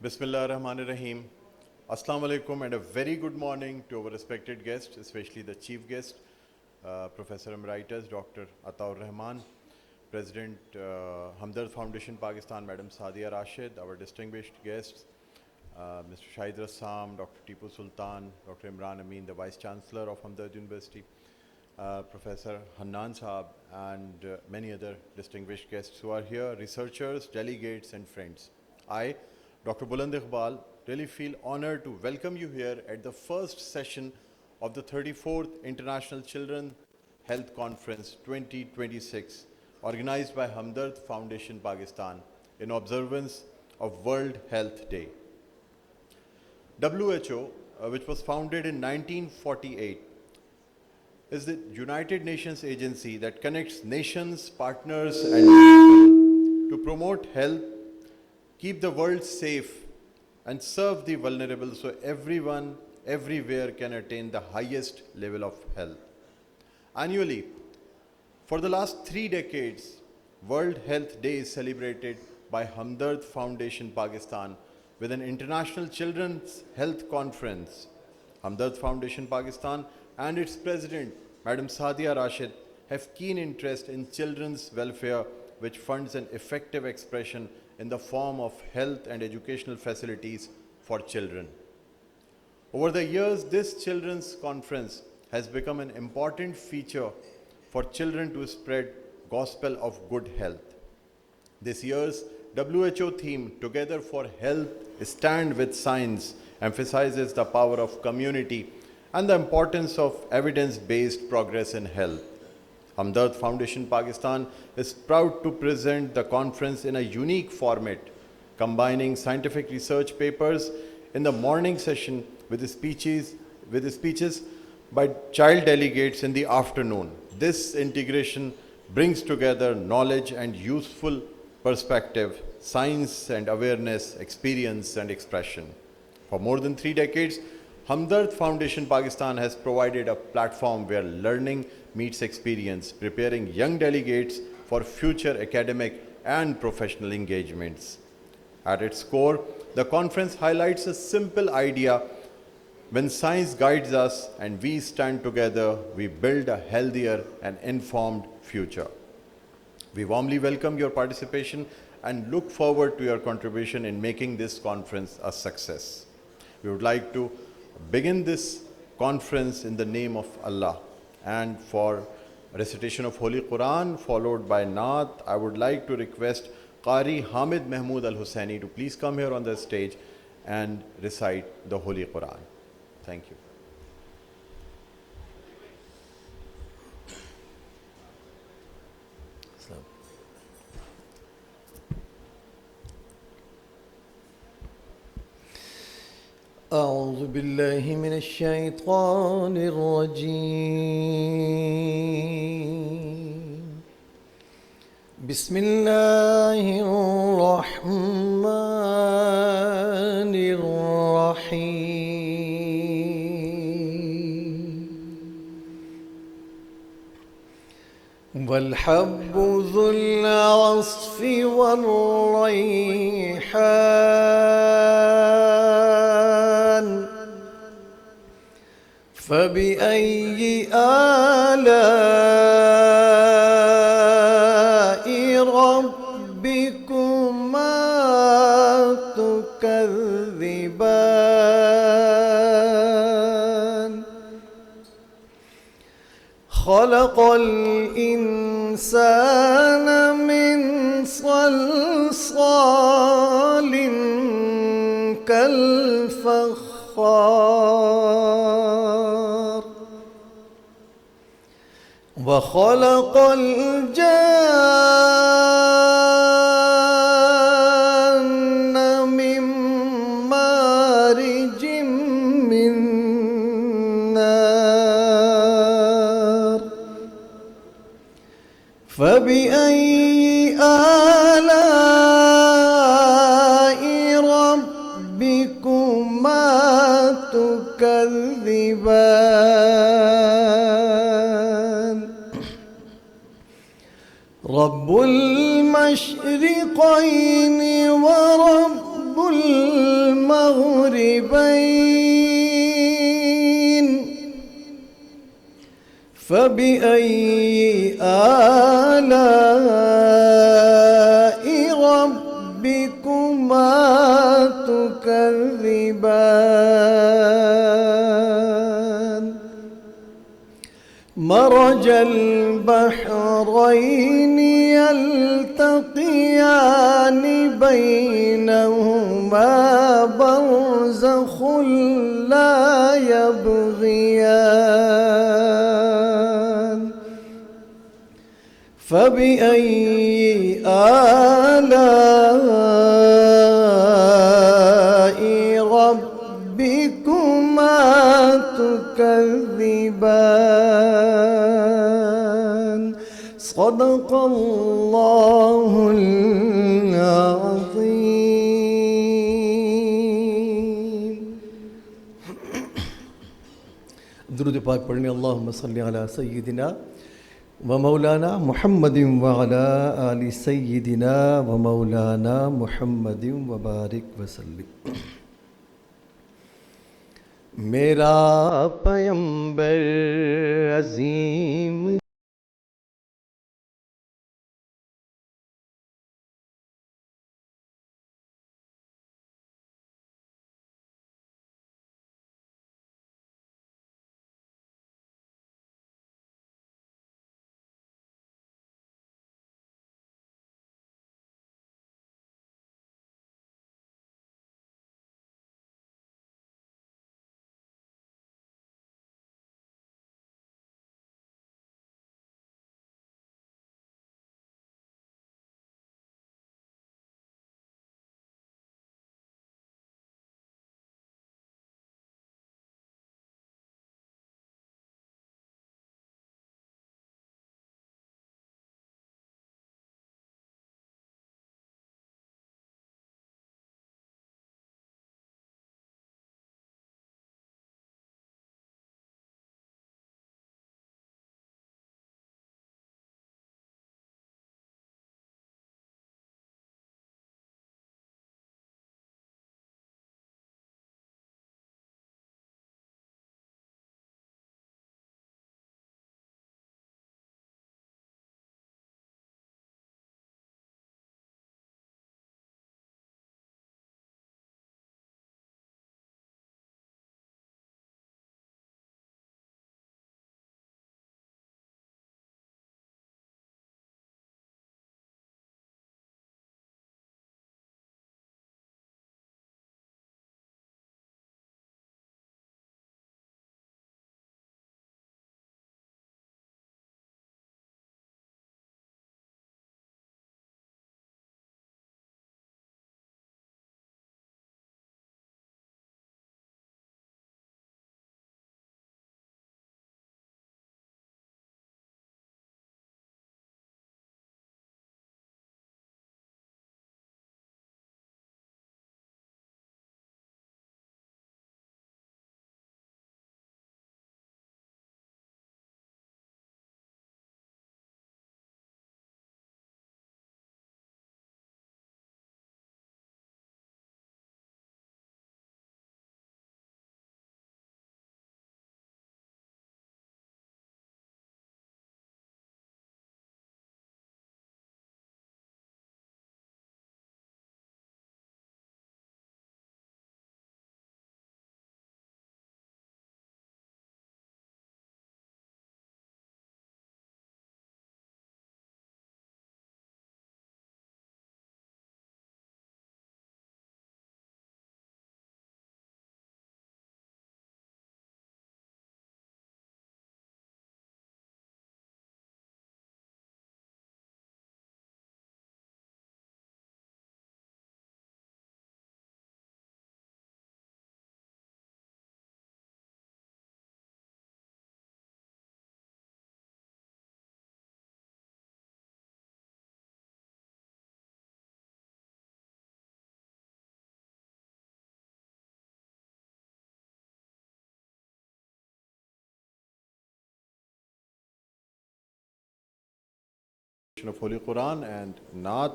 Bismillah ar-Rahman ar-Rahim. Assalamu alaikum and a very good morning to our respected guests, especially the chief guest, Professor Emeritus Dr. Ataur Rahman, President Hamdard Foundation Pakistan, Madam Sadia Rashid, our distinguished guests, Mr. Syed Rizwan, Dr. Tipu Sultan, Dr. Imran Amin, the Vice Chancellor of Hamdard University, Professor Hannan Saab, and many other distinguished guests who are here, researchers, delegates, and friends. I, Dr. Buland Iqbal, really feel honored to welcome you here at the first session of the 34th International Children Health Conference 2026, organized by Hamdard Foundation Pakistan in observance of World Health Day. WHO, which was founded in 1948, is the United Nations agency that connects nations, partners, and people to promote health, keep the world safe, and serve the vulnerable so everyone, everywhere can attain the highest level of health. Annually, for the last 3 decades, World Health Day is celebrated by Hamdard Foundation Pakistan with an International Children's Health Conference. Hamdard Foundation Pakistan and its president, Madam Sadia Rashid, have keen interest in children's welfare, which funds an effective expression in the form of health and educational facilities for children. Over the years, this children's conference has become an important feature for children to spread gospel of good health. This year's WHO theme, Together for Health, Stand with Science, emphasizes the power of community and the importance of evidence-based progress in health. Hamdard Foundation Pakistan is proud to present the conference in a unique format, combining scientific research papers in the morning session with the speeches by child delegates in the afternoon. This integration brings together knowledge and useful perspective, science and awareness, experience and expression. For more than 3 decades, Hamdard Foundation Pakistan has provided a platform where learning meets experience, preparing young delegates for future academic and professional engagements. At its core, the conference highlights a simple idea: when science guides us and we stand together, we build a healthier and informed future. We warmly welcome your participation and look forward to your contribution in making this conference a success. We would like to begin this conference in the name of Allah, and for recitation of Holy Quran followed by Naat, I would like to request Qari Hamid Mahmood Al-Hussaini to please come here on the stage and recite the Holy Quran. Thank you. أعوذ بالله من الشيطان الرجيم بسم الله الرحمن الرحيم والحب ذو العصف والريحان فبأي آلاء ربكما تكذبان خلق الإنسان من صلصال كالفخار وخلق الجان من مارج من نار فبأي آلاء ربكما تكذبان رب المشرقين ورب المغربين فبأي آلاء ربكما تكذبان مرج البحرين يلتقيان بينهما برزخ لا يبغيان فبأي آلاء ربكما تكذبان صدق الله العظيم. درود पाक पढ़ने अल्लाहुम्मा सल्ली अला सय्यिदिना व मौलाना मुहम्मदिन व अला आलि सय्यिदिना व मौलाना मुहम्मदिन व बारिक व सल्लिम. मेरा पैगंबर अजीम of Holy Quran and Naat